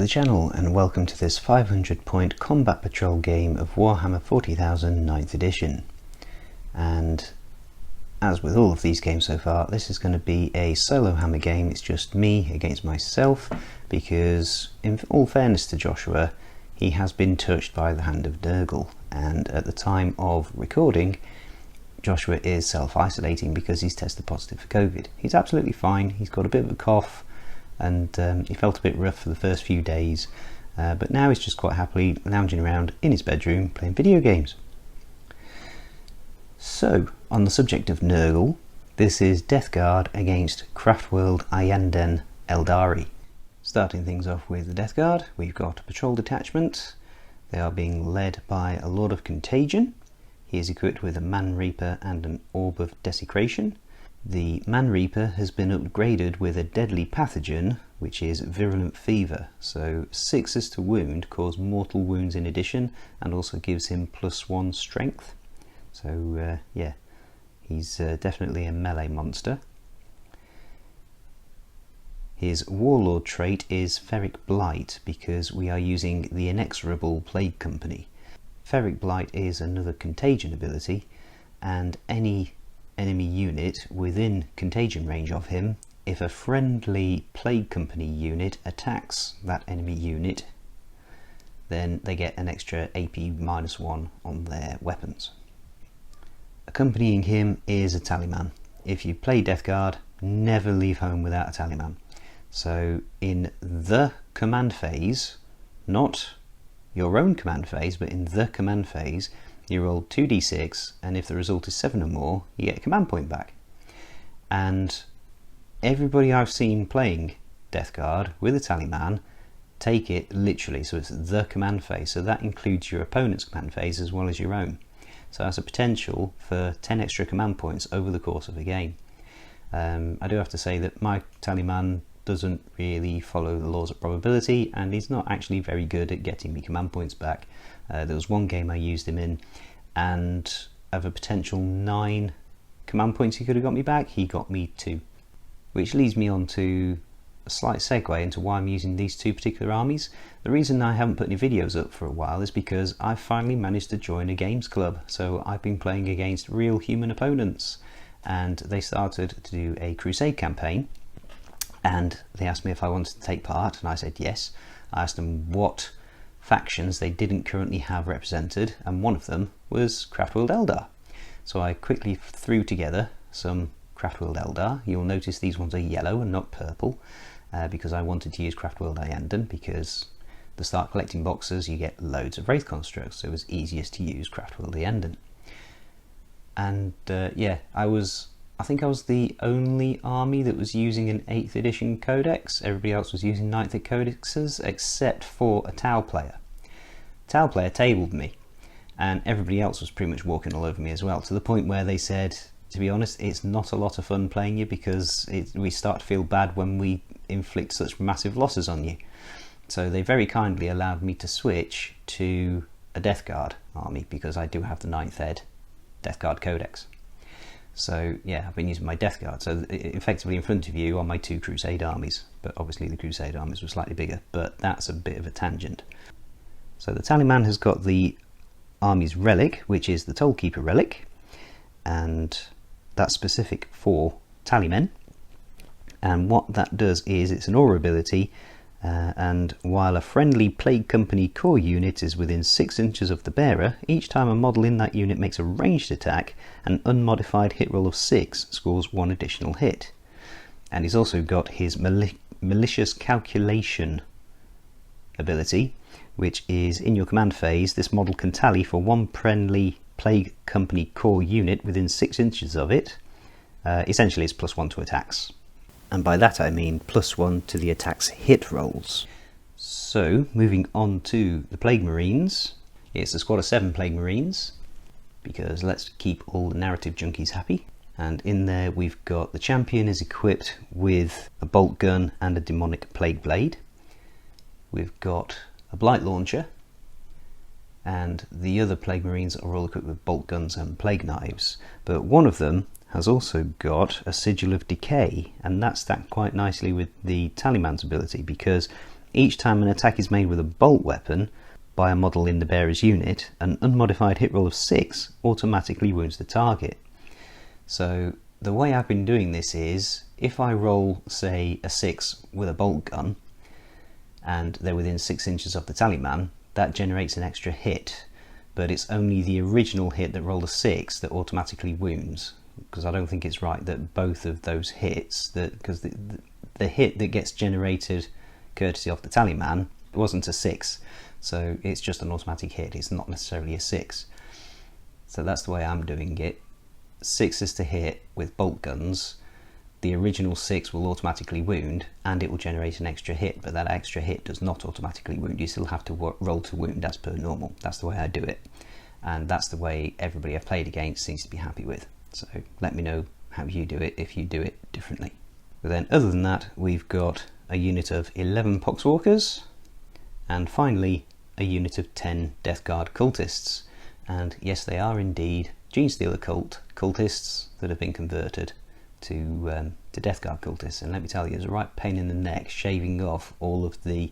the channel and welcome to this 500 point combat patrol game of Warhammer 40,000 9th edition. And as with all of these games so far, this is going to be a solo hammer game. It's just me against myself because, in all fairness to Joshua, he has been touched by the hand of Nurgle, and at the time of recording Joshua is self-isolating because he's tested positive for COVID. He's absolutely fine, he's got a bit of a cough and he felt a bit rough for the first few days, but now he's just quite happily lounging around in his bedroom playing video games. So, on the subject of Nurgle, this is Death Guard against Craftworld Iyanden Eldari. Starting things off with the Death Guard, we've got a patrol detachment. They are being led by a Lord of Contagion. He is equipped with a Man Reaper and an Orb of Desecration. The Man Reaper has been upgraded with a deadly pathogen, which is Virulent Fever. So 6s to wound, cause mortal wounds in addition, and also gives him +1 strength. So yeah, he's definitely a melee monster. His Warlord trait is Ferric Blight because we are using the Inexorable Plague Company. Ferric Blight is another contagion ability, and any enemy unit within contagion range of him, if a friendly Plague Company unit attacks that enemy unit, then they get an extra AP -1 on their weapons. Accompanying him is a Taliman. If you play Death Guard, never leave home without a Taliman. So in the command phase, not your own command phase, but in the command phase, you roll 2d6, and if the result is 7 or more, you get a command point back. And everybody I've seen playing Death Guard with a Taliman take it literally, so it's the command phase, so that includes your opponent's command phase as well as your own. So that's a potential for 10 extra command points over the course of a game. I do have to say that my Taliman doesn't really follow the laws of probability, and he's not actually very good at getting me command points back. There was one game I used him in, and of a potential 9 command points he could have got me back, he got me 2. Which leads me on to a slight segue into why I'm using these two particular armies. The reason I haven't put any videos up for a while is because I finally managed to join a games club. So I've been playing against real human opponents, and they started to do a crusade campaign, and they asked me if I wanted to take part, and I said yes. I asked them what factions they didn't currently have represented, and one of them was Craftworld Eldar. So I quickly threw together some Craftworld Eldar. You'll notice these ones are yellow and not purple, because I wanted to use Craftworld Iyanden, because to start collecting boxes you get loads of Wraith constructs, so it was easiest to use Craftworld Iyanden. And yeah, I think I was the only army that was using an 8th edition codex. Everybody else was using 9th codexes except for a Tau player. Tau player tabled me, and everybody else was pretty much walking all over me as well, to the point where they said, to be honest, it's not a lot of fun playing you because we start to feel bad when we inflict such massive losses on you. So they very kindly allowed me to switch to a Death Guard army because I do have the 9th ed Death Guard codex. So yeah, I've been using my Death Guard. So effectively in front of you are my 2 Crusade armies, but obviously the Crusade armies were slightly bigger, but that's a bit of a tangent. So the Taliman has got the army's relic, which is the Tollkeeper relic, and that's specific for Talimen. And what that does is it's an aura ability, and while a friendly Plague Company core unit is within 6 inches of the bearer, each time a model in that unit makes a ranged attack, an unmodified hit roll of 6 scores 1 additional hit. And he's also got his malicious calculation ability, which is in your command phase, this model can tally for 1 friendly Plague Company core unit within 6 inches of it. Essentially it's +1 to attacks. And by that I mean +1 to the attack's hit rolls. So, moving on to the Plague Marines. It's a squad of 7 Plague Marines, because let's keep all the narrative junkies happy. And in there we've got the champion is equipped with a bolt gun and a demonic plague blade. We've got a blight launcher, and the other Plague Marines are all equipped with bolt guns and plague knives. But one of them has also got a Sigil of Decay, and that's stacked quite nicely with the Taliman's ability, because each time an attack is made with a bolt weapon by a model in the bearer's unit, an unmodified hit roll of 6 automatically wounds the target. So the way I've been doing this is, if I roll, say, a 6 with a bolt gun, and they're within 6 inches of the tallyman, that generates an extra hit, but it's only the original hit that rolled a 6 that automatically wounds, because I don't think it's right that both of those hits, because the hit that gets generated courtesy of the tallyman wasn't a 6, so it's just an automatic hit, it's not necessarily a 6. So that's the way I'm doing it. 6 is to hit with bolt guns, the original 6 will automatically wound, and it will generate an extra hit, but that extra hit does not automatically wound. You still have to roll to wound as per normal. That's the way I do it, and that's the way everybody I've played against seems to be happy with. So let me know how you do it if you do it differently. But then other than that, we've got a unit of 11 Poxwalkers, and finally a unit of 10 Death Guard cultists. And yes, they are indeed Genestealer cultists that have been converted to Death Guard cultists, and let me tell you, it's a right pain in the neck shaving off all of the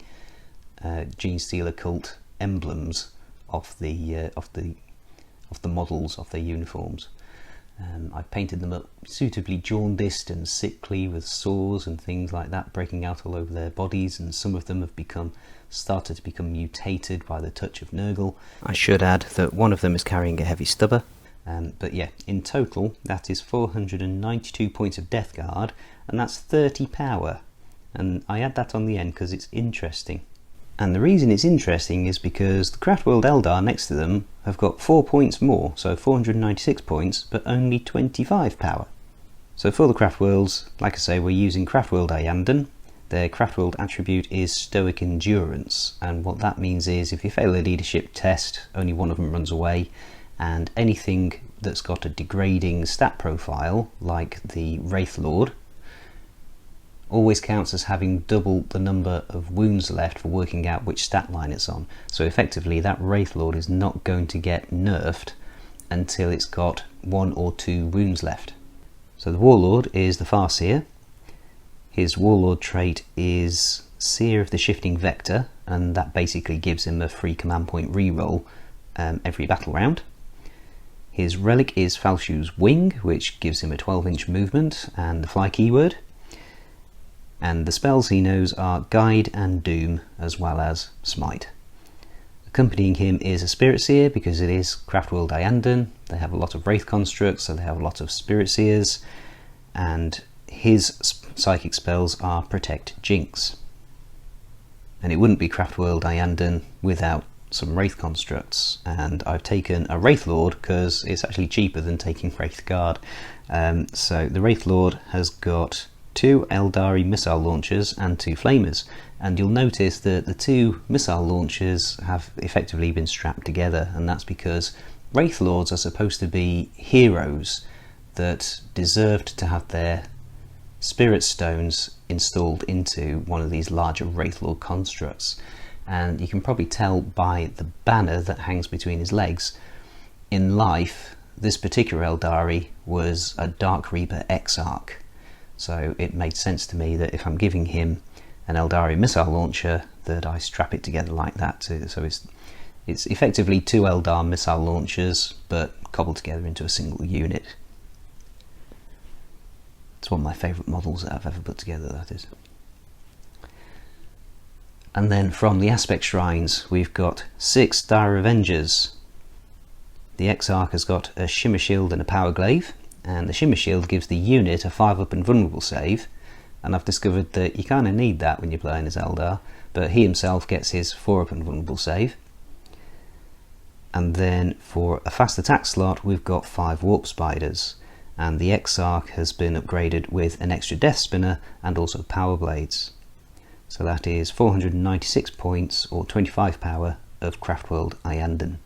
Genestealer cult emblems of the models of their uniforms. I've painted them up suitably jaundiced and sickly with sores and things like that breaking out all over their bodies, and some of them have started to become mutated by the touch of Nurgle. I should add that one of them is carrying a heavy stubber. But yeah, in total that is 492 points of Death Guard, and that's 30 power, and I add that on the end because it's interesting. And the reason it's interesting is because the Craftworld Eldar next to them have got 4 points more, so 496 points, but only 25 power. So for the Craftworlds, like I say, we're using Craftworld Iyanden. Their Craftworld attribute is Stoic Endurance, and what that means is if you fail a leadership test, only one of them runs away, and anything that's got a degrading stat profile, like the Wraith Lord, always counts as having double the number of wounds left for working out which stat line it's on. So effectively that Wraith Lord is not going to get nerfed until it's got 1 or 2 wounds left. So the Warlord is the Farseer. His Warlord trait is Seer of the Shifting Vector, and that basically gives him a free command point reroll every battle round. His relic is Falshu's Wing, which gives him a 12-inch movement and the fly keyword. And the spells he knows are Guide and Doom, as well as Smite. Accompanying him is a Spirit Seer, because it is Craftworld Iyanden. They have a lot of Wraith constructs, so they have a lot of Spirit Seers. And his psychic spells are Protect, Jinx. And it wouldn't be Craftworld Iyanden without some Wraith constructs, and I've taken a Wraith Lord because it's actually cheaper than taking Wraith Guard. So the Wraith Lord has got 2 Eldari missile launchers and 2 flamers, and you'll notice that the 2 missile launchers have effectively been strapped together, and that's because Wraith Lords are supposed to be heroes that deserved to have their Spirit Stones installed into one of these larger Wraith Lord constructs. And you can probably tell by the banner that hangs between his legs. In life, this particular Eldari was a Dark Reaper Exarch, so it made sense to me that if I'm giving him an Eldari missile launcher, that I strap it together like that too. So it's effectively 2 Eldar missile launchers, but cobbled together into a single unit. It's one of my favourite models that I've ever put together, that is. And then from the aspect shrines, we've got 6 Dire Avengers. The Exarch has got a Shimmer Shield and a Power Glaive, and the Shimmer Shield gives the unit a 5-up and vulnerable save, and I've discovered that you kind of need that when you're playing as Eldar, but he himself gets his 4-up and vulnerable save. And then for a fast attack slot, we've got 5 Warp Spiders, and the Exarch has been upgraded with an extra Death Spinner and also Power Blades. So that is 496 points or 25 power of Craftworld Iyanden.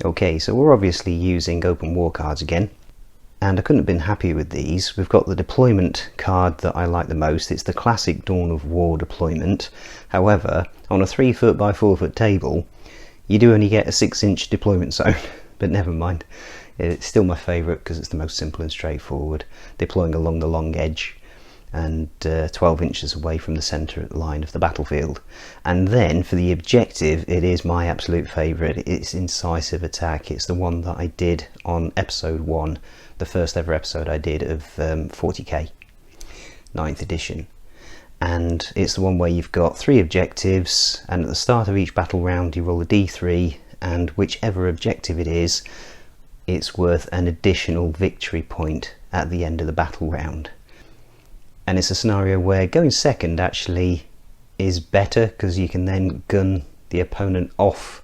Okay, so we're obviously using open war cards again, and I couldn't have been happier with these. We've got the deployment card that I like the most. It's the classic Dawn of War deployment. However, on a 3-foot by 4-foot table, you do only get a 6-inch deployment zone, but never mind. It's still my favourite because it's the most simple and straightforward, deploying along the long edge. and 12 inches away from the centre line of the battlefield. And then for the objective, it is my absolute favourite. It's Incisive Attack. It's the one that I did on episode 1, the first ever episode I did of 40k, 9th edition. And it's the one where you've got 3 objectives, and at the start of each battle round you roll a d3, and whichever objective it is, it's worth an additional victory point at the end of the battle round. And it's a scenario where going second actually is better, because you can then gun the opponent off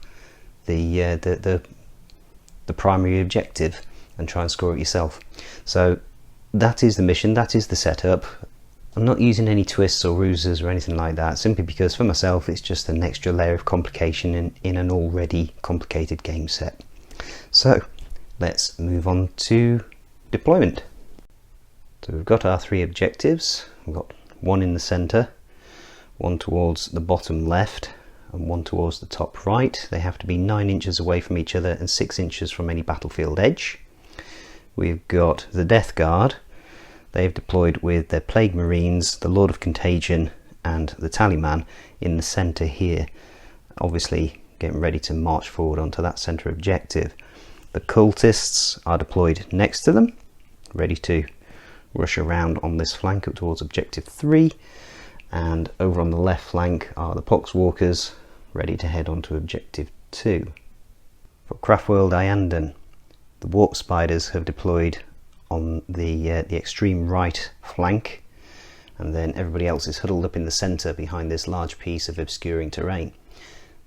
the primary objective and try and score it yourself. So that is the mission, that is the setup. I'm not using any twists or ruses or anything like that, simply because for myself it's just an extra layer of complication in an already complicated game set. So let's move on to deployment. So we've got our 3 objectives. We've got one in the centre, one towards the bottom left, and one towards the top right. They have to be 9 inches away from each other and 6 inches from any battlefield edge. We've got the Death Guard. They've deployed with their Plague Marines, the Lord of Contagion and the Tallyman in the centre here, obviously getting ready to march forward onto that centre objective. The Cultists are deployed next to them, ready to rush around on this flank up towards objective 3, and over on the left flank are the Poxwalkers, ready to head on to objective 2. For Craftworld Iyanden, the Warp Spiders have deployed on the extreme right flank, and then everybody else is huddled up in the centre behind this large piece of obscuring terrain.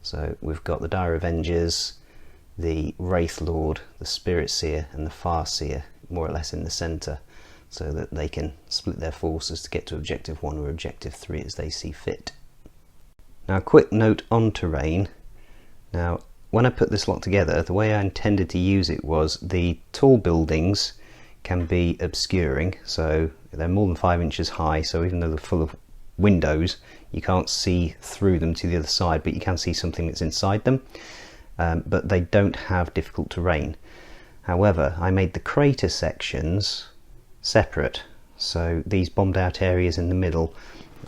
So we've got the Dire Avengers, the Wraith Lord, the Spirit Seer and the Farseer more or less in the centre, so that they can split their forces to get to objective 1 or objective 3 as they see fit. Now a quick note on terrain. Now when I put this lot together, the way I intended to use it was the tall buildings can be obscuring, so they're more than 5 inches high, so even though they're full of windows you can't see through them to the other side, but you can see something that's inside them. But they don't have difficult terrain. However, I made the crater sections separate, so these bombed out areas in the middle,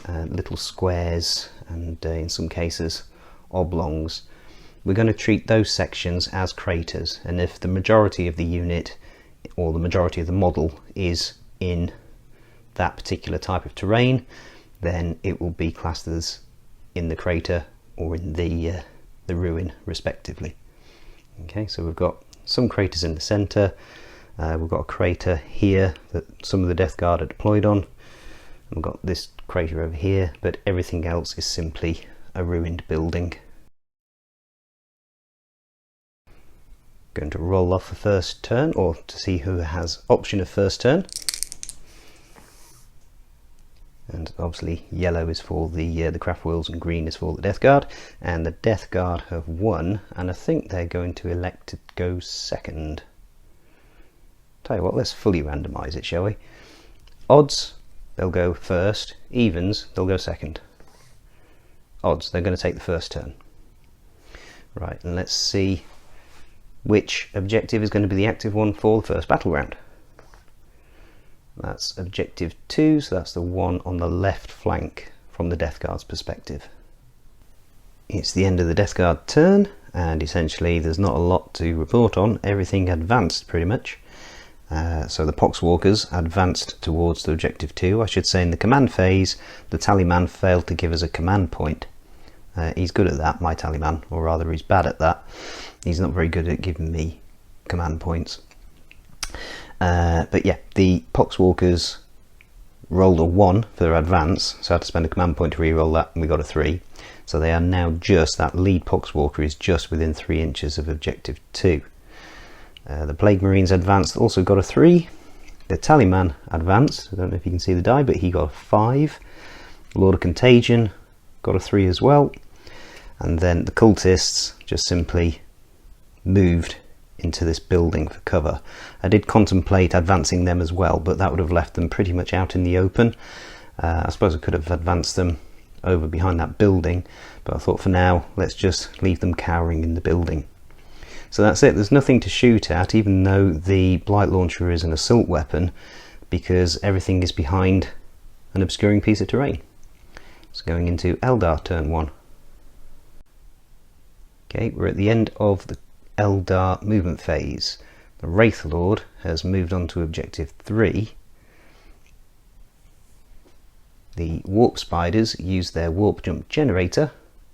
little squares and in some cases oblongs, we're going to treat those sections as craters, and if the majority of the unit or the majority of the model is in that particular type of terrain, then it will be classed as in the crater or in the ruin respectively. Okay, so we've got some craters in the centre, we've got a crater here that some of the Death Guard are deployed on, and we've got this crater over here, but everything else is simply a ruined building. Going to roll off the first turn, or to see who has option of first turn, and obviously yellow is for the Craftworlds and green is for the Death Guard, and the Death Guard have won, and I think they're going to elect to go second. Tell you what, let's fully randomise it, shall we? Odds, they'll go first. Evens, they'll go second. Odds, they're going to take the first turn. Right, and let's see which objective is going to be the active one for the first battle round. That's objective 2, so that's the one on the left flank from the Death Guard's perspective. It's the end of the Death Guard turn, and essentially there's not a lot to report on. Everything advanced pretty much. So the Poxwalkers advanced towards the objective 2. I should say in the command phase, the Tallyman failed to give us a command point. He's good at that, my Tallyman, or rather he's bad at that. He's not very good at giving me command points. But yeah, the Poxwalkers rolled a 1 for their advance, so I had to spend a command point to re-roll that, and we got a 3. So they are now just, that lead Poxwalker is just within 3 inches of objective 2. The Plague Marines advanced, also got a 3. The Tallyman advanced, I don't know if you can see the die, but he got a 5. Lord of Contagion got a 3 as well. And then the Cultists just simply moved into this building for cover. I did contemplate advancing them as well, but that would have left them pretty much out in the open. I suppose I could have advanced them over behind that building, but I thought for now let's just leave them cowering in the building. So that's it, there's nothing to shoot at, even though the Blight Launcher is an assault weapon, because everything is behind an obscuring piece of terrain. So going into Eldar turn 1. Okay, we're at the end of the Eldar movement phase. The Wraith Lord has moved on to objective 3. The warp spiders used their warp jump generator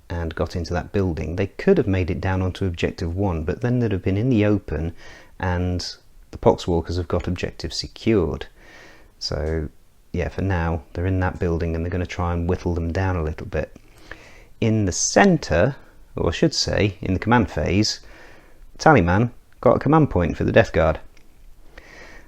and got into that building. They could have made it down onto objective 1, but then they'd have been in the open, and the poxwalkers have got objective secured. So yeah, for now they're in that building and they're going to try and whittle them down a little bit. In the centre, or I should say in the command phase, Tallyman got a command point for the Death Guard.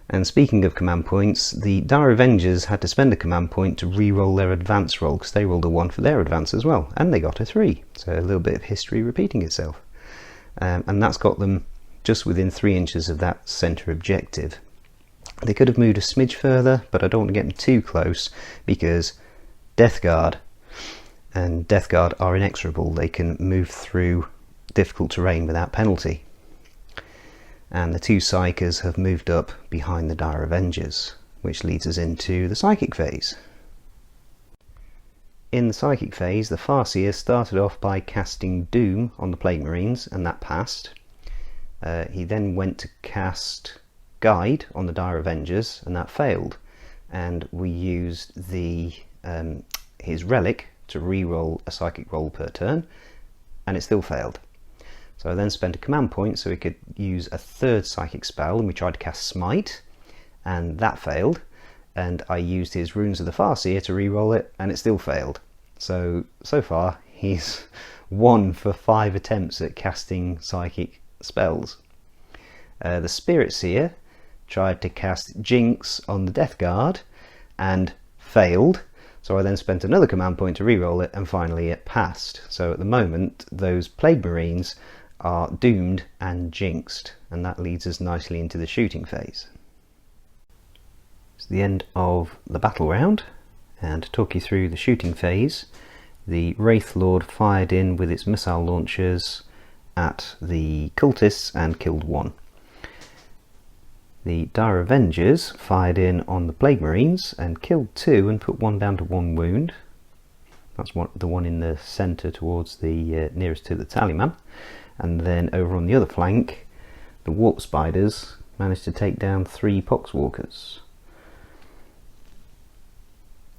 And speaking of command points, the Dire Avengers had to spend a command point to re-roll their advance roll, because they rolled a 1 for their advance as well, and they got a 3. So a little bit of history repeating itself. And that's got them just within 3 inches of that centre objective. They could have moved a smidge further, but I don't want to get them too close, because Death Guard and Death Guard are inexorable. They can move through difficult terrain without penalty. And the 2 Psychers have moved up behind the Dire Avengers, which leads us into the Psychic phase. In the Psychic phase, the Farseer started off by casting Doom on the Plague Marines, and that passed. He then went to cast Guide on the Dire Avengers, and that failed. And we used his relic to re-roll a psychic roll per turn, and it still failed. So I then spent a command point so we could use a 3rd psychic spell, and we tried to cast Smite, and that failed. And I used his Runes of the Farseer to re-roll it, and it still failed. So far he's 1 for 5 attempts at casting psychic spells. The Spirit Seer tried to cast Jinx on the Death Guard and failed. So I then spent another command point to re-roll it, and finally it passed. So at the moment those Plague Marines are doomed and jinxed, and that leads us nicely into the shooting phase. It's the end of the battle round, and to talk you through the shooting phase, the Wraith Lord fired in with its missile launchers at the cultists and killed 1. The Dire Avengers fired in on the Plague Marines and killed 2 and put 1 down to 1 wound. That's the one in the centre towards the nearest to the Tallyman. And then over on the other flank, the Warp Spiders managed to take down 3 Poxwalkers.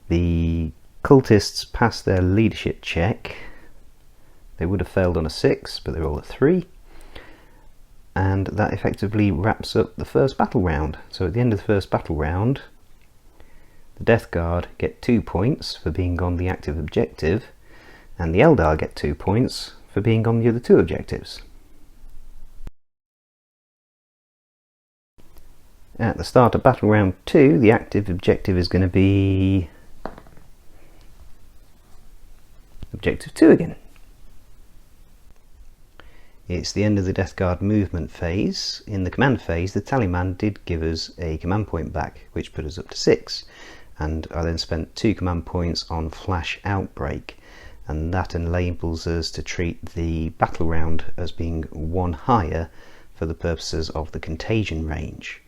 The cultists passed their leadership check. They would have failed on a 6, but they're all at 3. And that effectively wraps up the first battle round. So at the end of the first battle round, the Death Guard get 2 points for being on the active objective, and the Eldar get 2 points for being on the other 2 objectives. At the start of battle round 2, the active objective is going to be objective 2 again. It's the end of the Death Guard movement phase. In the command phase, the Tallyman did give us a command point back, which put us up to 6. And I then spent 2 command points on Flash Outbreak, and that enables us to treat the battle round as being 1 higher for the purposes of the contagion range.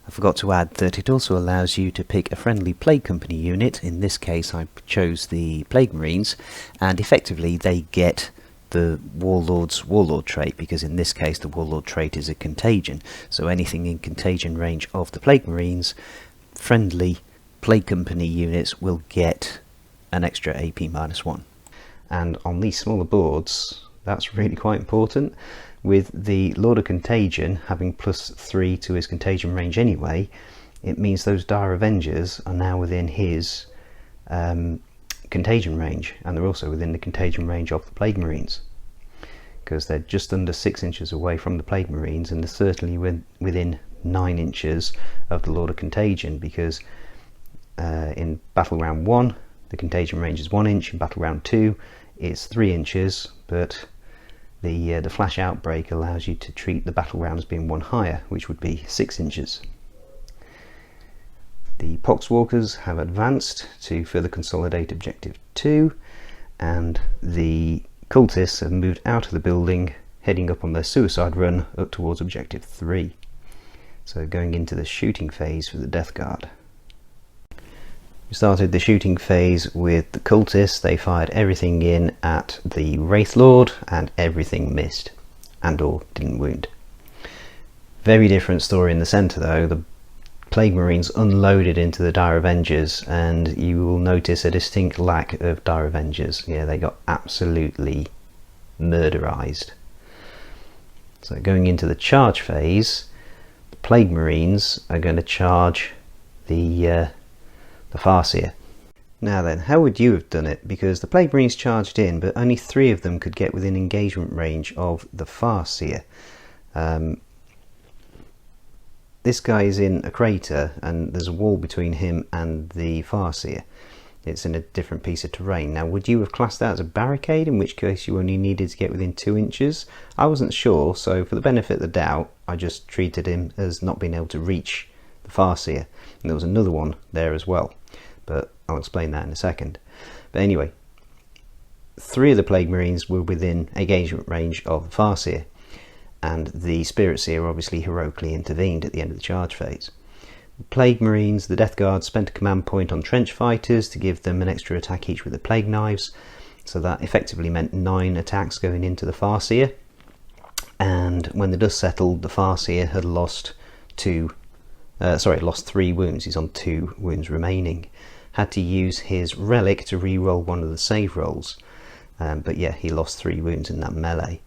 I forgot to add that it also allows you to pick a friendly Plague Company unit. In this case I chose the Plague Marines, and effectively they get the Warlord's Warlord trait, because in this case the Warlord trait is a contagion. So anything in contagion range of the Plague Marines, friendly Plague Company units will get an extra AP -1. And on these smaller boards, that's really quite important. With the Lord of Contagion having +3 to his contagion range anyway, it means those Dire Avengers are now within his contagion range, and they're also within the contagion range of the Plague Marines, because they're just under 6 inches away from the Plague Marines, and they're certainly within 9 inches of the Lord of Contagion, because in battle round 1 the contagion range is 1 inch, in battle round 2 it's 3 inches, but the Flash Outbreak allows you to treat the battle round as being 1 higher, which would be 6 inches. The Poxwalkers have advanced to further consolidate objective 2, and the cultists have moved out of the building, heading up on their suicide run up towards objective 3. So going into the shooting phase for the Death Guard. We started the shooting phase with the cultists. They fired everything in at the Wraith Lord and everything missed and or didn't wound. Very different story in the centre though. The Plague Marines unloaded into the Dire Avengers and you will notice a distinct lack of Dire Avengers. Yeah, they got absolutely murderized. So going into the charge phase, the Plague Marines are going to charge the Farseer. Now then, how would you have done it? Because the Plague Marines charged in, but only 3 of them could get within engagement range of the Farseer. This guy is in a crater and there's a wall between him and the Farseer. It's in a different piece of terrain. Now, would you have classed that as a barricade, in which case you only needed to get within 2 inches? I wasn't sure, so for the benefit of the doubt, I just treated him as not being able to reach the Farseer. And there was another one there as well, but I'll explain that in a second. But anyway, 3 of the Plague Marines were within engagement range of the Farseer, and the Spirit Seer obviously heroically intervened at the end of the charge phase. The Plague Marines, the Death Guard, spent a command point on trench fighters to give them an extra attack each with the Plague Knives, so that effectively meant 9 attacks going into the Farseer. And when the dust settled, the Farseer had lost 3 wounds. He's on 2 wounds remaining. Had to use his relic to re-roll one of the save rolls, but yeah, he lost 3 wounds in that melee.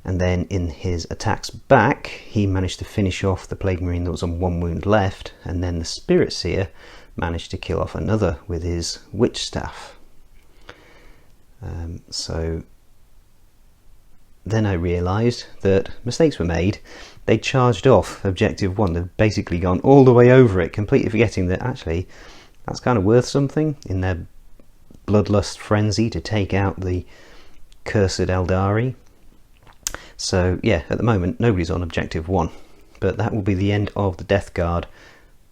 And then in his attacks back, he managed to finish off the Plague Marine that was on 1 wound left, and then the Spirit Seer managed to kill off another with his Witch Staff. So then I realised that mistakes were made. They charged off Objective 1. They've basically gone all the way over it, completely forgetting that actually that's kind of worth something in their bloodlust frenzy to take out the cursed Eldari. So yeah, at the moment nobody's on Objective 1, but that will be the end of the Death Guard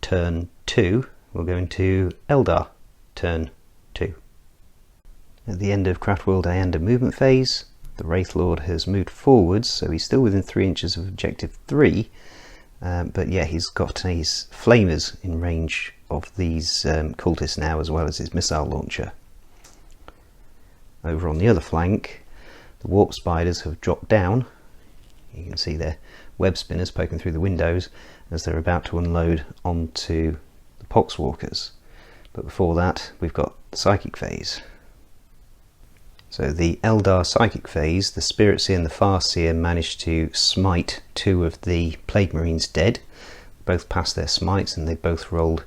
turn 2. We'll go into Eldar turn 2. At the end of Craftworld Iyanden movement phase, the Wraith Lord has moved forwards, so he's still within 3 inches of Objective 3, but yeah, he's got his flamers in range of these cultists now, as well as his missile launcher. Over on the other flank, the warp spiders have dropped down. You can see their web spinners poking through the windows as they're about to unload onto the poxwalkers. But before that, we've got the psychic phase. So the Eldar psychic phase, the Spirit Seer and the Farseer managed to smite 2 of the Plague Marines dead. Both passed their smites and they both rolled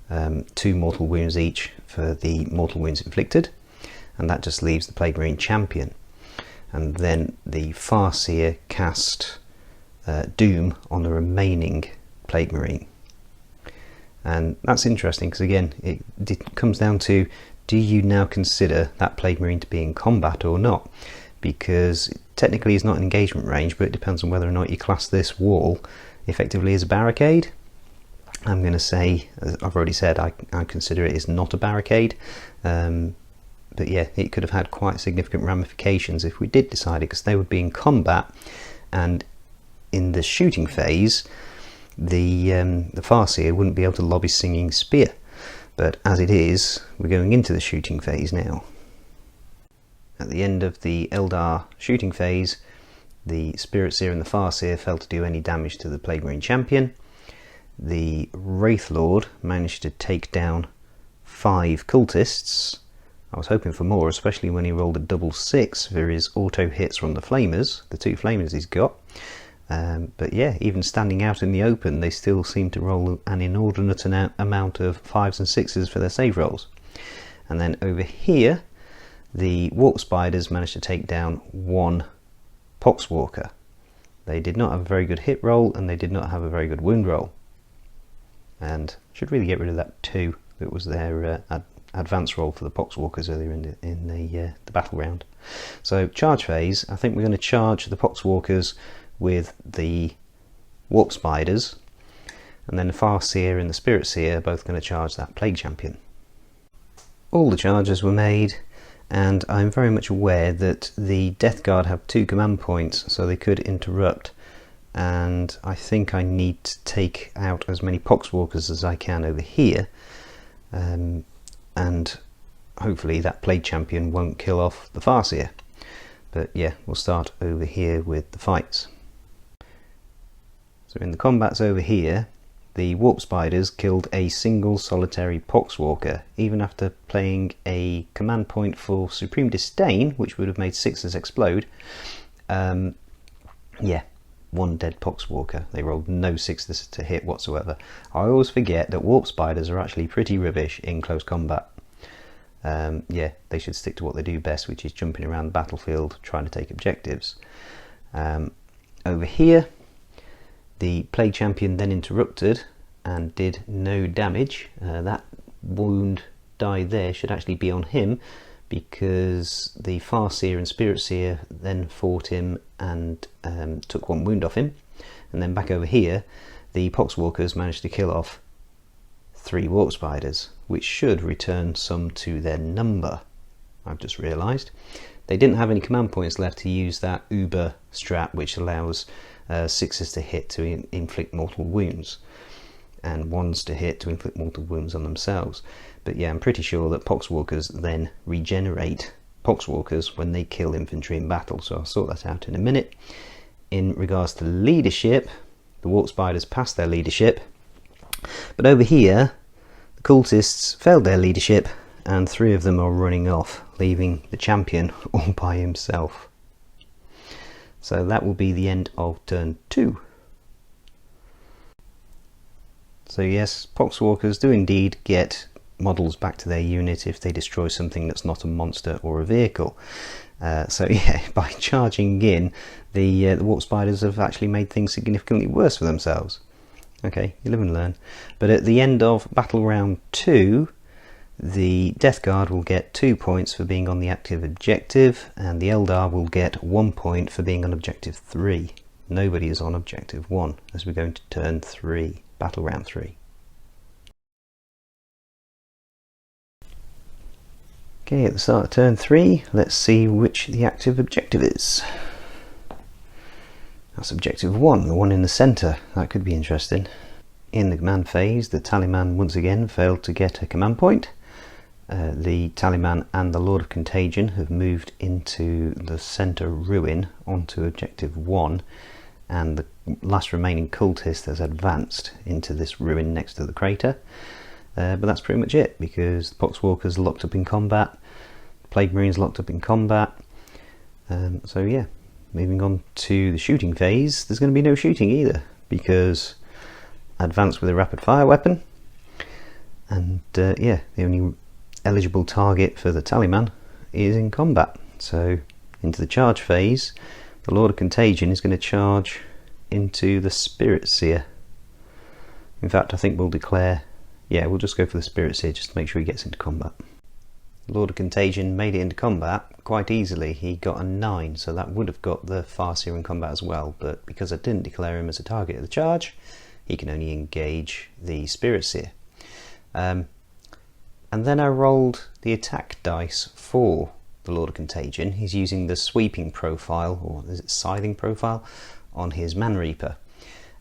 2 mortal wounds each for the mortal wounds inflicted. And that just leaves the Plague Marine champion. And then the Farseer cast Doom on the remaining Plague Marine. And that's interesting because again, it comes down to, do you now consider that Plague Marine to be in combat or not? Because technically he's not in engagement range, but it depends on whether or not you class this wall effectively as a barricade. I'm going to say, as I've already said, I consider it is not a barricade. But yeah, it could have had quite significant ramifications if we did decide it, because they would be in combat, and in the shooting phase, the Farseer wouldn't be able to lob his Singing Spear. But as it is, we're going into the shooting phase now. At the end of the Eldar shooting phase, the Spirit Seer and the Farseer failed to do any damage to the Plague Marine champion. The Wraith Lord managed to take down 5 cultists. I was hoping for more, especially when he rolled a double 6 for his auto hits from the flamers, the 2 flamers he's got. But yeah, even standing out in the open, they still seem to roll an inordinate amount of 5s and 6s for their save rolls. And then over here, the Warp Spiders managed to take down 1 Poxwalker. They did not have a very good hit roll, and they did not have a very good wound roll. And should really get rid of that 2 that was their advance roll for the Poxwalkers earlier in the battle round. So charge phase, I think we're going to charge the Poxwalkers with the Warp Spiders, and then the Farseer and the Spirit Seer are both going to charge that Plague Champion. All the charges were made, and I'm very much aware that the Death Guard have 2 command points, so they could interrupt, and I think I need to take out as many Poxwalkers as I can over here. and hopefully that Plague Champion won't kill off the Farseer. But yeah, we'll start over here with the fights. So in the combats over here, the Warp Spiders killed a single solitary Poxwalker, even after playing a command point for Supreme Disdain, which would have made 6s explode. Yeah, one dead Poxwalker. They rolled no 6s to hit whatsoever. I always forget that Warp Spiders are actually pretty rubbish in close combat. Yeah, they should stick to what they do best, which is jumping around the battlefield trying to take objectives. Over here, the Plague Champion then interrupted and did no damage. That wound die there should actually be on him, because the Farseer and Spirit Seer then fought him and took one wound off him. And then back over here, the Poxwalkers managed to kill off 3 Warp Spiders, which should return some to their number. I've just realised. They didn't have any command points left to use that Uber strat, which allows 6s to hit to inflict mortal wounds, and 1s to hit to inflict mortal wounds on themselves. But yeah, I'm pretty sure that Poxwalkers then regenerate Poxwalkers when they kill infantry in battle, so I'll sort that out in a minute. In regards to leadership, the Warp Spiders passed their leadership, but over here the cultists failed their leadership and 3 of them are running off, leaving the champion all by himself. So that will be the end of turn 2. So yes, Poxwalkers do indeed get models back to their unit if they destroy something that's not a monster or a vehicle. So yeah, by charging in, the Warp Spiders have actually made things significantly worse for themselves. Okay, you live and learn. But at the end of battle round 2, the Death Guard will get 2 points for being on the active objective, and the Eldar will get 1 point for being on objective 3. Nobody is on objective 1 as we go into turn 3, battle round 3. Okay, at the start of turn 3, let's see which the active objective is. That's objective 1, the one in the centre. That could be interesting. In the command phase, the Tallyman once again failed to get a command point. The Tallyman and the Lord of Contagion have moved into the centre ruin onto objective 1, and the last remaining cultist has advanced into this ruin next to the crater. But that's pretty much it, because the Poxwalkers locked up in combat, the Plague Marines locked up in combat. So yeah, moving on to the shooting phase, there's going to be no shooting either, because advance with a rapid fire weapon, and yeah, the only eligible target for the Tallyman is in combat. So into the charge phase, the Lord of Contagion is going to charge into the Spirit Seer. In fact, I think we'll declare, yeah, we'll just go for the Spirit Seer just to make sure he gets into combat. Lord of Contagion made it into combat quite easily. He got a 9, so that would have got the Farseer in combat as well, but because I didn't declare him as a target of the charge, he can only engage the Spirit Seer. And then I rolled the attack dice for the Lord of Contagion. He's using the sweeping profile, or is it scything profile, on his Man Reaper,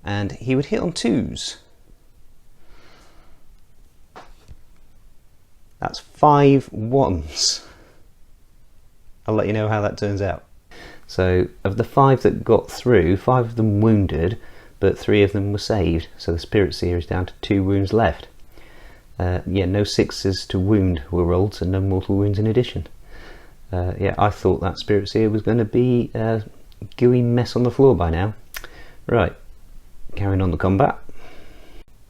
and he would hit on 2s. That's 5 1s. I'll let you know how that turns out. So of the 5 that got through, 5 of them wounded, but 3 of them were saved, so the Spirit Seer is down to 2 wounds left. Yeah, no 6s to wound were rolled, so no mortal wounds in addition. Yeah, I thought that Spirit Seer was going to be a gooey mess on the floor by now. Right, carrying on the combat.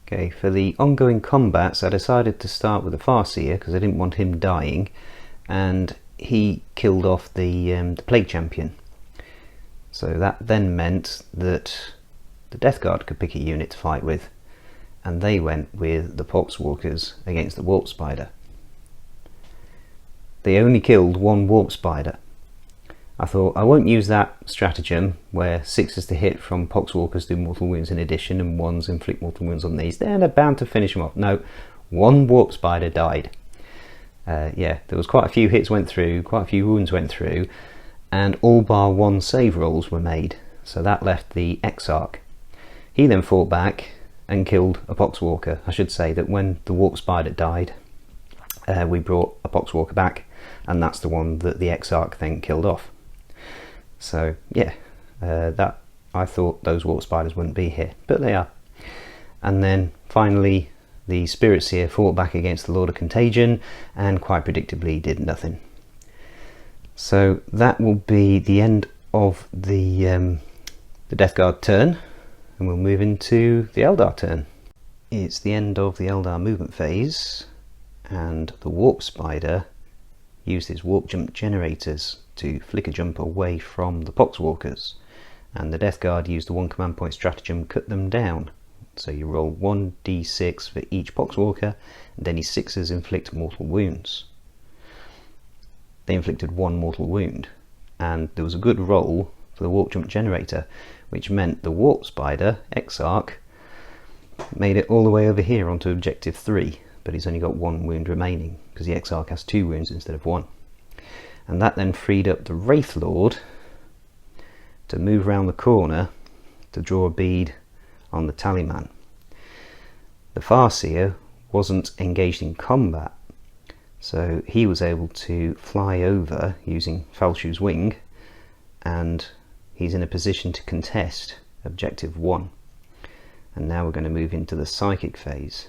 Okay, for the ongoing combats, I decided to start with the Farseer because I didn't want him dying, and he killed off the Plague Champion. So that then meant that the Death Guard could pick a unit to fight with, and they went with the Poxwalkers against the Warp Spider. They only killed 1 Warp Spider. I thought I won't use that stratagem where 6s to hit from Poxwalkers do mortal wounds in addition and 1s inflict mortal wounds on these. They're bound to finish them off. No, 1 Warp Spider died. Yeah, there was quite a few hits went through, quite a few wounds went through, and all bar 1 save rolls were made. So that left the Exarch. He then fought back and killed a Poxwalker. I should say that when the Warp Spider died, we brought a Poxwalker back, and that's the one that the Exarch then killed off. So yeah, that I thought those Warp Spiders wouldn't be here, but they are. And then finally the Spirit Seer fought back against the Lord of Contagion and quite predictably did nothing. So that will be the end of the Death Guard turn, and we'll move into the Eldar turn. It's the end of the Eldar movement phase, and the Warp Spider used his warp jump generators to flicker jump away from the Poxwalkers, and the Death Guard used the 1 command point stratagem, cut them down. So you roll 1d6 for each Poxwalker, and any 6s inflict mortal wounds. They inflicted 1 mortal wound, and there was a good roll for the warp jump generator, which meant the Warp Spider, Exarch, made it all the way over here onto objective 3, but he's only got 1 wound remaining, because the Exarch has 2 wounds instead of 1. And that then freed up the Wraith Lord to move around the corner to draw a bead on the Tallyman. The Farseer wasn't engaged in combat, so he was able to fly over using Falshu's wing, and he's in a position to contest objective 1. And now we're going to move into the psychic phase.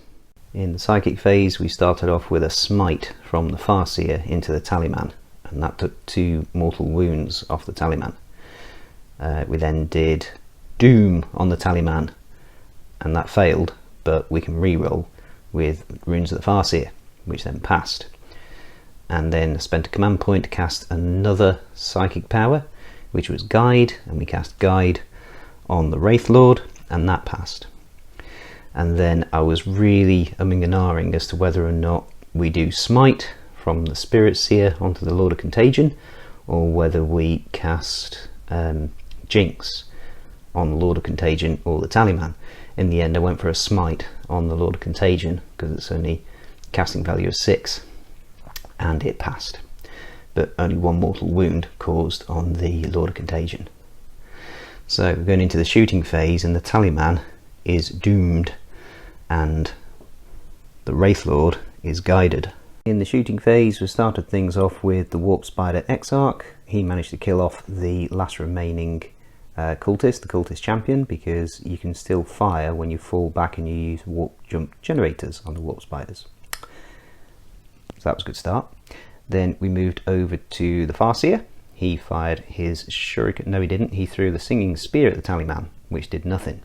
In the psychic phase we started off with a smite from the Farseer into the Tallyman, and that took 2 mortal wounds off the Tallyman. We then did Doom on the Tallyman, and that failed, but we can re-roll with Runes of the Farseer, which then passed. And then spent a command point to cast another psychic power, which was Guide, and we cast Guide on the Wraith Lord, and that passed. And then I was really umming and ahhing as to whether or not we do Smite from the Spirit Seer onto the Lord of Contagion, or whether we cast Jinx on the Lord of Contagion or the Tallyman. In the end I went for a Smite on the Lord of Contagion because it's only casting value of 6, and it passed, but only 1 mortal wound caused on the Lord of Contagion. So we're going into the shooting phase, and the Tallyman is doomed and the Wraith Lord is guided. In the shooting phase we started things off with the Warp Spider Exarch. He managed to kill off the last remaining cultist, the cultist champion, because you can still fire when you fall back and you use warp jump generators on the Warp Spiders. So that was a good start. Then we moved over to the Farseer. He fired his shuriken, no he didn't, he threw the singing spear at the Tallyman, which did nothing.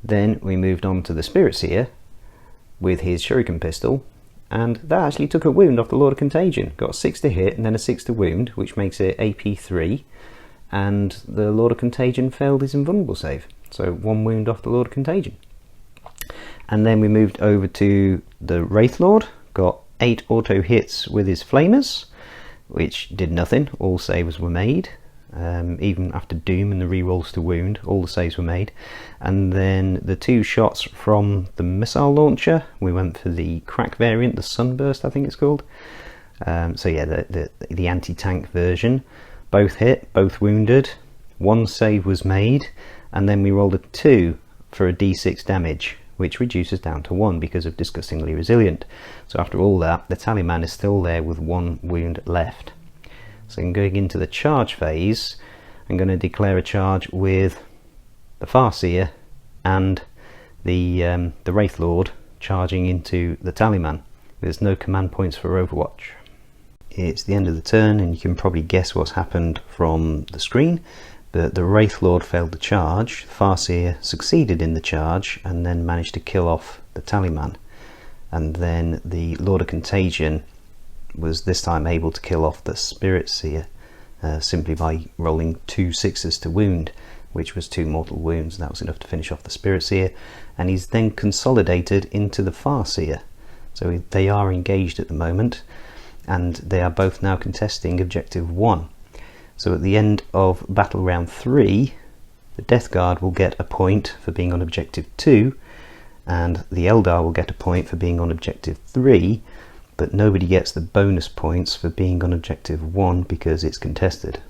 Then we moved on to the Spirit Seer with his shuriken pistol, and that actually took a wound off the Lord of Contagion. Got a 6 to hit and then a 6 to wound, which makes it AP 3, and the Lord of Contagion failed his invulnerable save, so 1 wound off the Lord of Contagion. And then we moved over to the Wraith Lord, got 8 auto hits with his flamers, which did nothing. All saves were made, even after Doom and the rerolls to wound, all the saves were made. And then the 2 shots from the missile launcher, we went for the crack variant, the Sunburst I think it's called. So yeah, the anti-tank version, both hit, both wounded, 1 save was made, and then we rolled a 2 for a d6 damage, which reduces down to 1 because of Disgustingly Resilient. So after all that, the Tallyman is still there with 1 wound left. So I'm going into the charge phase. I'm going to declare a charge with the Farseer and the Wraith Lord charging into the Tallyman. There's no command points for Overwatch. It's the end of the turn, and you can probably guess what's happened from the screen. But the Wraith Lord failed the charge, the Farseer succeeded in the charge and then managed to kill off the Tallyman. And then the Lord of Contagion was this time able to kill off the Spirit Seer simply by rolling 2 6s to wound, which was 2 mortal wounds. That was enough to finish off the Spirit Seer, and he's then consolidated into the Farseer. So they are engaged at the moment, and they are both now contesting objective 1. So at the end of battle round 3, the Death Guard will get a point for being on objective 2, and the Eldar will get a point for being on objective 3, but nobody gets the bonus points for being on objective 1 because it's contested.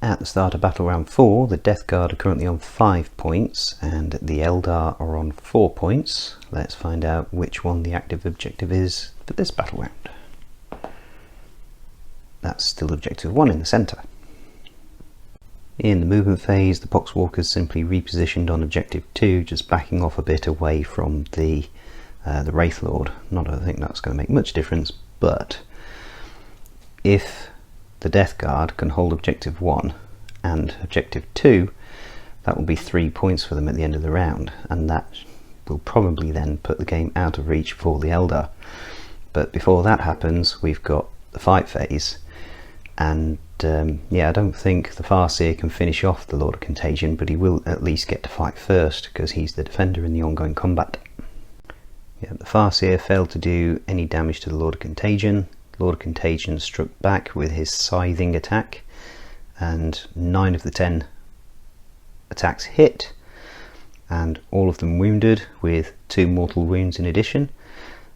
At the start of Battle Round 4, the Death Guard are currently on 5 points and the Eldar are on 4 points. Let's find out which one the active objective is for this battle round. That's still objective 1 in the centre. In the movement phase, the Poxwalkers simply repositioned on objective 2, just backing off a bit away from the Wraith Lord. Not that I think that's going to make much difference, but if the Death Guard can hold objective 1 and objective 2, that will be 3 points for them at the end of the round, and that will probably then put the game out of reach for the Eldar. But before that happens, we've got the fight phase, and yeah, I don't think the Farseer can finish off the Lord of Contagion, but he will at least get to fight first because he's the defender in the ongoing combat. Yeah, the Farseer failed to do any damage to the Lord of Contagion. Lord of Contagion struck back with his Scything Attack, and 9 of the 10 attacks hit, and all of them wounded, with 2 mortal wounds in addition.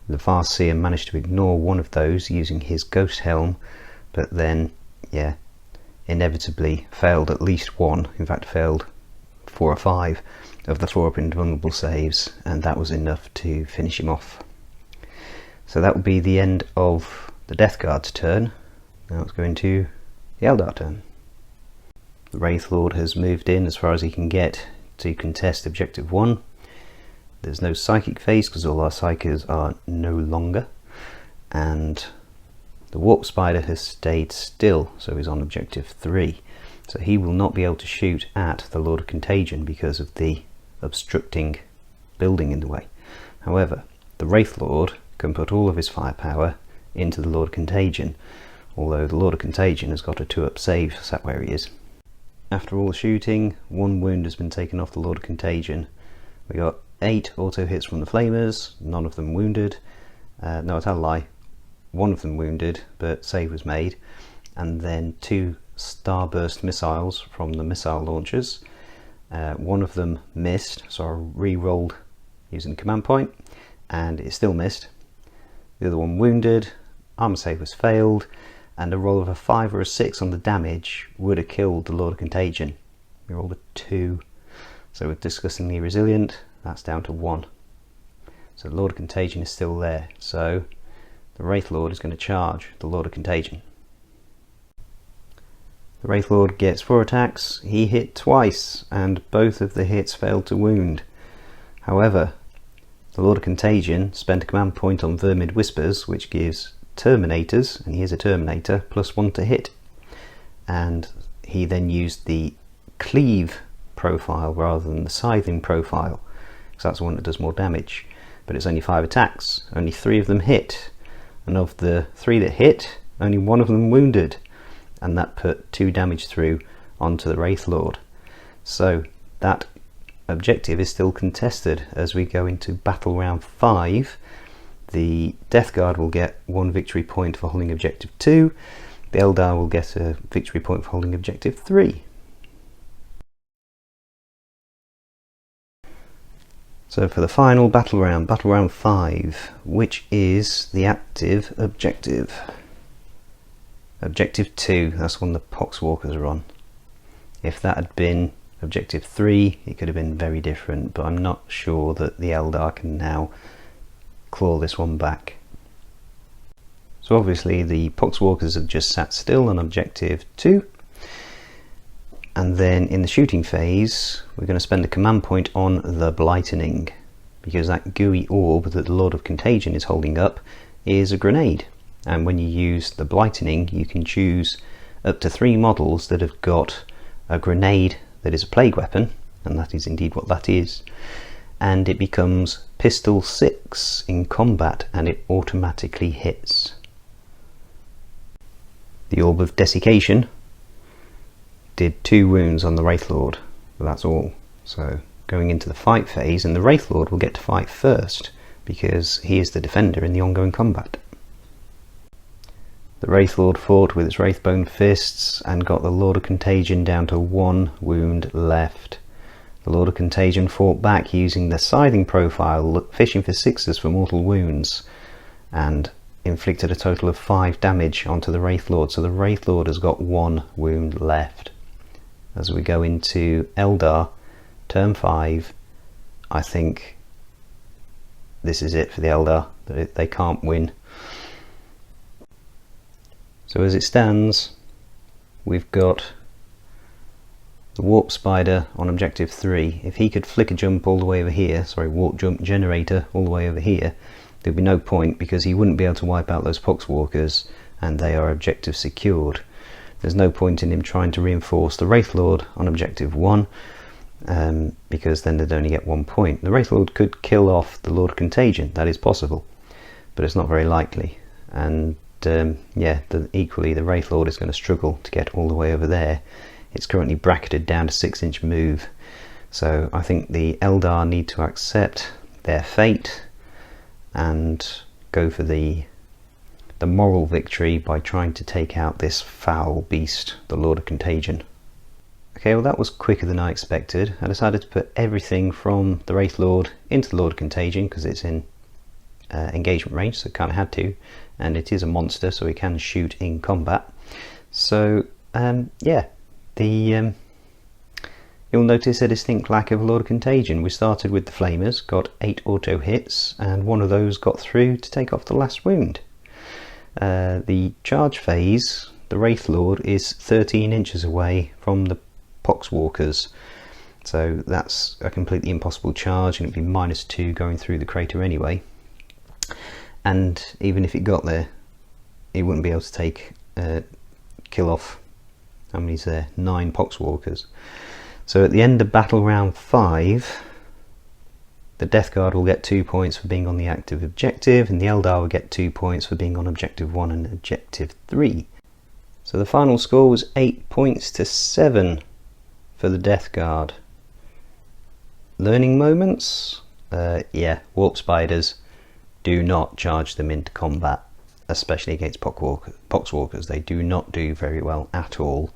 The Farseer managed to ignore one of those using his Ghost Helm, but then, yeah, inevitably failed at least one, in fact failed 4 or 5 of the 4 invulnerable saves, and that was enough to finish him off. So that would be the end of the Death Guard's turn. Now let's go into the Eldar turn. The Wraith Lord has moved in as far as he can get to contest objective 1. There's no psychic phase because all our psychers are no longer, and the Warp Spider has stayed still, so he's on objective 3. So he will not be able to shoot at the Lord of Contagion because of the obstructing building in the way. However, the Wraith Lord can put all of his firepower into the Lord of Contagion, although the Lord of Contagion has got a 2-up save sat where he is. After all the shooting, 1 wound has been taken off the Lord of Contagion. We got 8 auto hits from the Flamers, none of them wounded. No, I tell a lie, 1 of them wounded, but save was made. And then 2 Starburst missiles from the missile launchers. 1 of them missed, so I re-rolled using the command point, and it still missed. The other one wounded, armor save was failed, and a roll of a 5 or a 6 on the damage would have killed the Lord of Contagion. We rolled a 2, so we're disgustingly resilient. That's down to 1. So the Lord of Contagion is still there, so the Wraith Lord is going to charge the Lord of Contagion. The Wraith Lord gets 4 attacks. He hit twice, and both of the hits failed to wound. However, the Lord of Contagion spent a command point on Vermid Whispers, which gives Terminators, and he is a Terminator, +1 to hit. And he then used the Cleave profile rather than the Scything profile, because that's the one that does more damage. But it's only 5 attacks, only 3 of them hit, and of the 3 that hit, only 1 of them wounded, and that put 2 damage through onto the Wraith Lord. So that objective is still contested as we go into Battle Round 5. The Death Guard will get 1 victory point for holding objective 2. The Eldar will get a victory point for holding objective 3. So for the final battle round 5, which is the active objective? Objective 2, that's one the Poxwalkers are on. If that had been objective 3, it could have been very different, but I'm not sure that the Eldar can now claw this one back. So obviously the Poxwalkers have just sat still on objective 2, and then in the shooting phase we're going to spend a command point on the Blightening, because that gooey orb that the Lord of Contagion is holding up is a grenade, and when you use the Blightening you can choose up to 3 models that have got a grenade that is a plague weapon, and that is indeed what that is, and it becomes pistol 6 in combat and it automatically hits. The Orb of Desiccation did 2 wounds on the Wraith Lord, but that's all. So going into the fight phase, and the Wraith Lord will get to fight first because he is the defender in the ongoing combat. The Wraith Lord fought with its Wraithbone fists and got the Lord of Contagion down to 1 wound left. The Lord of Contagion fought back using the Scything profile, fishing for 6s for mortal wounds, and inflicted a total of 5 damage onto the Wraith Lord, so the Wraith Lord has got 1 wound left. as we go into Eldar turn 5. I think this is it for the Eldar. They can't win. So as it stands, we've got the warp spider on objective 3. If he could flicker jump all the way over here, sorry, warp jump generator all the way over here, there'd be no point, because he wouldn't be able to wipe out those poxwalkers, and they are objective secured. There's no point in him trying to reinforce the Wraith Lord on objective 1, because then they'd only get 1 point. The Wraith Lord could kill off the Lord of Contagion, that is possible, but it's not very likely. And yeah, equally the Wraith Lord is going to struggle to get all the way over there. It's currently bracketed down to 6-inch move, so I think the Eldar need to accept their fate and go for the moral victory by trying to take out this foul beast, the Lord of Contagion. Okay, well that was quicker than I expected. I decided to put everything from the Wraith Lord into the Lord of Contagion because it's in engagement range, so it kind of had to, and it is a monster, so it can shoot in combat. So yeah, you'll notice a distinct lack of Lord of Contagion. We started with the Flamers, got 8 auto hits, and one of those got through to take off the last wound. The charge phase, the Wraith Lord is 13 inches away from the Poxwalkers, so that's a completely impossible charge, and it'd be -2 going through the crater anyway. And even if it got there, it wouldn't be able to kill off, how many's there? 9 Poxwalkers. So at the end of battle round 5, the Death Guard will get 2 points for being on the active objective, and the Eldar will get 2 points for being on objective 1 and objective 3. So the final score was 8 points to 7 for the Death Guard. Learning moments? Yeah, warp spiders, do not charge them into combat, especially against Poxwalkers. They do not do very well at all.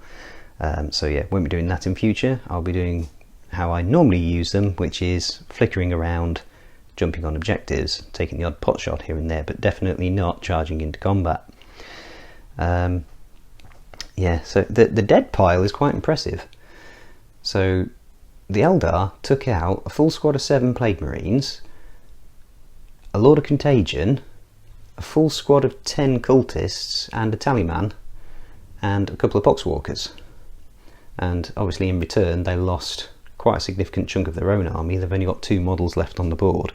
So yeah, won't be doing that in future. I'll be doing how I normally use them, which is flickering around, jumping on objectives, taking the odd pot shot here and there, but definitely not charging into combat. Yeah, so the dead pile is quite impressive. So the Eldar took out a full squad of 7 Plague Marines, a Lord of Contagion, a full squad of 10 cultists and a Tallyman, and a couple of Poxwalkers. And obviously in return they lost quite a significant chunk of their own army. They've only got 2 models left on the board.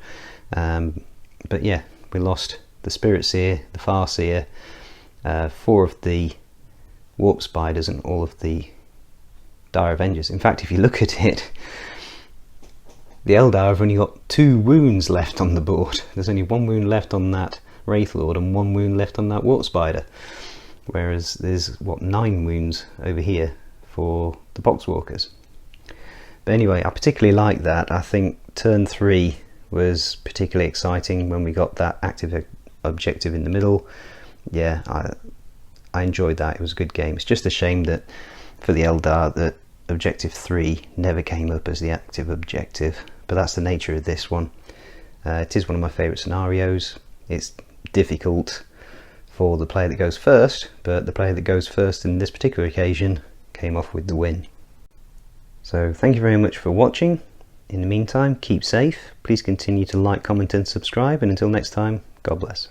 But yeah, we lost the Spirit Seer, the Farseer, 4 of the Warp Spiders, and all of the Dire Avengers. In fact, if you look at it, the Eldar have only got 2 wounds left on the board. There's only 1 wound left on that Wraith Lord and 1 wound left on that Warp Spider. Whereas there's, what, 9 wounds over here for the Poxwalkers. But anyway, I particularly like that. I think turn 3 was particularly exciting when we got that active objective in the middle. Yeah, I enjoyed that. It was a good game. It's just a shame that for the Eldar that objective 3 never came up as the active objective, but that's the nature of this one. It is one of my favourite scenarios. It's difficult for the player that goes first, but the player that goes first in this particular occasion came off with the win. So thank you very much for watching. In the meantime, keep safe. Please continue to like, comment and subscribe, and until next time, God bless.